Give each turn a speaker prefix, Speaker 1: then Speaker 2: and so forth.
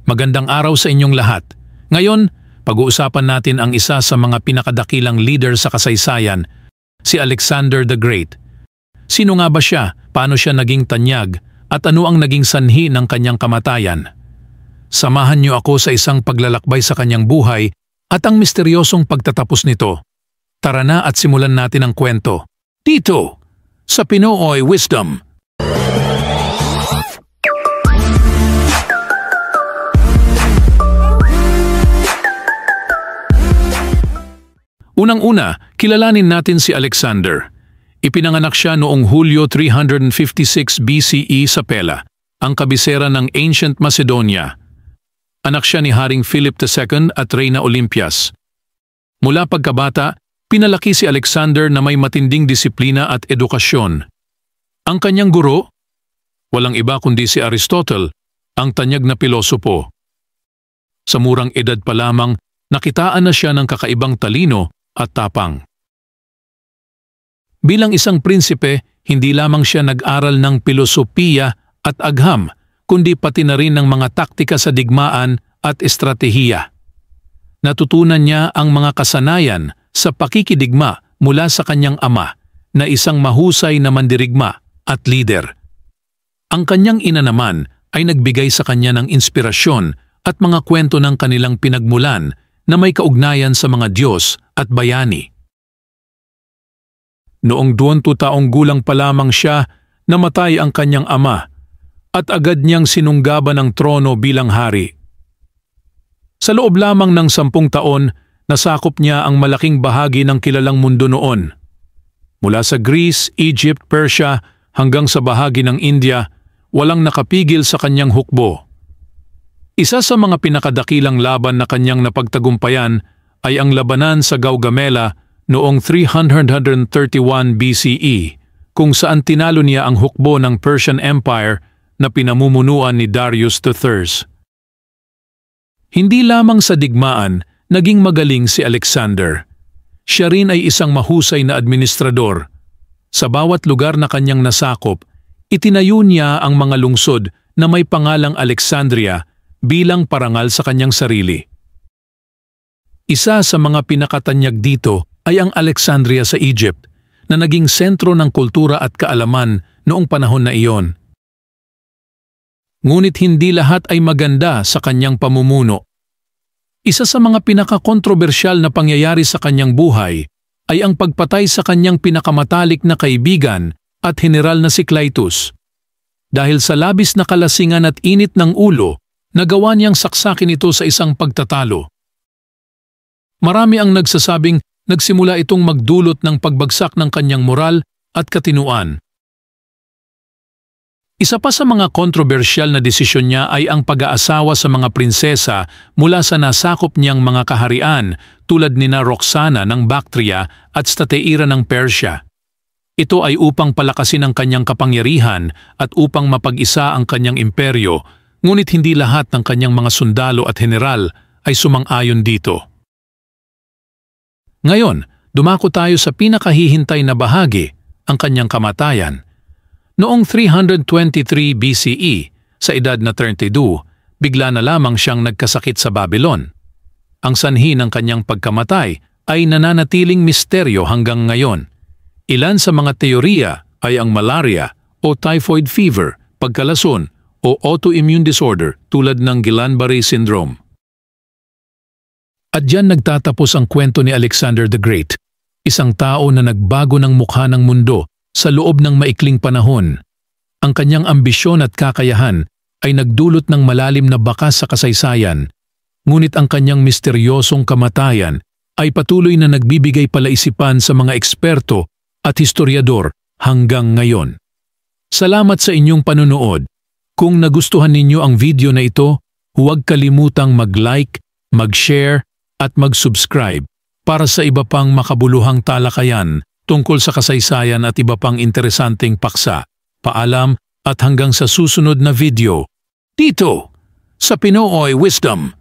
Speaker 1: Magandang araw sa inyong lahat. Ngayon, pag-uusapan natin ang isa sa mga pinakadakilang leader sa kasaysayan, si Alexander the Great. Sino nga ba siya? Paano siya naging tanyag? At ano ang naging sanhi ng kanyang kamatayan? Samahan niyo ako sa isang paglalakbay sa kanyang buhay at ang misteryosong pagtatapos nito. Tara na at simulan natin ang kwento. Dito, sa Pinoy Wisdom. Unang-una, kilalanin natin si Alexander. Ipinanganak siya noong Hulyo 356 BCE sa Pella, ang kabisera ng Ancient Macedonia. Anak siya ni Haring Philip II at Reyna Olympias. Mula pagkabata, pinalaki si Alexander na may matinding disiplina at edukasyon. Ang kanyang guro, walang iba kundi si Aristotle, ang tanyag na pilosopo. Sa murang edad pa lamang, nakitaan na siya ng kakaibang talino at tapang. Bilang isang prinsipe, hindi lamang siya nag-aral ng pilosopiya at agham, kundi pati na rin ng mga taktika sa digmaan at estratehiya. Natutunan niya ang mga kasanayan sa pakikidigma mula sa kanyang ama na isang mahusay na mandirigma at leader. Ang kanyang ina naman ay nagbigay sa kanya ng inspirasyon at mga kwento ng kanilang pinagmulan na may kaugnayan sa mga Diyos at bayani. Noong 20 taong gulang pa lamang siya, namatay ang kanyang ama at agad niyang sinunggaban ang trono bilang hari. Sa loob lamang ng 10 taon, nasakop niya ang malaking bahagi ng kilalang mundo noon. Mula sa Greece, Egypt, Persia hanggang sa bahagi ng India, walang nakapigil sa kanyang hukbo. Isa sa mga pinakadakilang laban na kanyang napagtagumpayan ay ang labanan sa Gaugamela noong 331 BCE, kung saan tinalo niya ang hukbo ng Persian Empire na pinamumunuan ni Darius III. Hindi lamang sa digmaan, naging magaling si Alexander. Siya rin ay isang mahusay na administrador. Sa bawat lugar na kanyang nasakop, itinayo niya ang mga lungsod na may pangalang Alexandria bilang parangal sa kanyang sarili. Isa sa mga pinakatanyag dito ay ang Alexandria sa Egypt, na naging sentro ng kultura at kaalaman noong panahon na iyon. Ngunit hindi lahat ay maganda sa kanyang pamumuno. Isa sa mga pinakakontrobersyal na pangyayari sa kanyang buhay ay ang pagpatay sa kanyang pinakamatalik na kaibigan at general na si Clytus. Dahil sa labis na kalasingan at init ng ulo, nagawa niyang saksakin ito sa isang pagtatalo. Marami ang nagsasabing nagsimula itong magdulot ng pagbagsak ng kanyang moral at katinuan. Isa pa sa mga kontrobersyal na desisyon niya ay ang pag-aasawa sa mga prinsesa mula sa nasakop niyang mga kaharian tulad nina Roxana ng Bactria at Stateira ng Persia. Ito ay upang palakasin ang kanyang kapangyarihan at upang mapag-isa ang kanyang imperyo, ngunit hindi lahat ng kanyang mga sundalo at general ay sumang-ayon dito. Ngayon, dumako tayo sa pinakahihintay na bahagi, ang kanyang kamatayan. Noong 323 BCE, sa edad na 32, bigla na lamang siyang nagkasakit sa Babylon. Ang sanhi ng kanyang pagkamatay ay nananatiling misteryo hanggang ngayon. Ilan sa mga teorya ay ang malaria o typhoid fever, pagkalason o autoimmune disorder tulad ng Guillain-Barré syndrome. At diyan nagtatapos ang kwento ni Alexander the Great, isang tao na nagbago ng mukha ng mundo sa loob ng maikling panahon. Ang kanyang ambisyon at kakayahan ay nagdulot ng malalim na bakas sa kasaysayan, ngunit ang kanyang misteryosong kamatayan ay patuloy na nagbibigay palaisipan sa mga eksperto at historiador hanggang ngayon. Salamat sa inyong panunood. Kung nagustuhan ninyo ang video na ito, huwag kalimutang mag-like, mag-share, at mag-subscribe para sa iba pang makabuluhang talakayan tungkol sa kasaysayan at iba pang interesanteng paksa. Paalam at hanggang sa susunod na video, dito sa Pinoy Wisdom.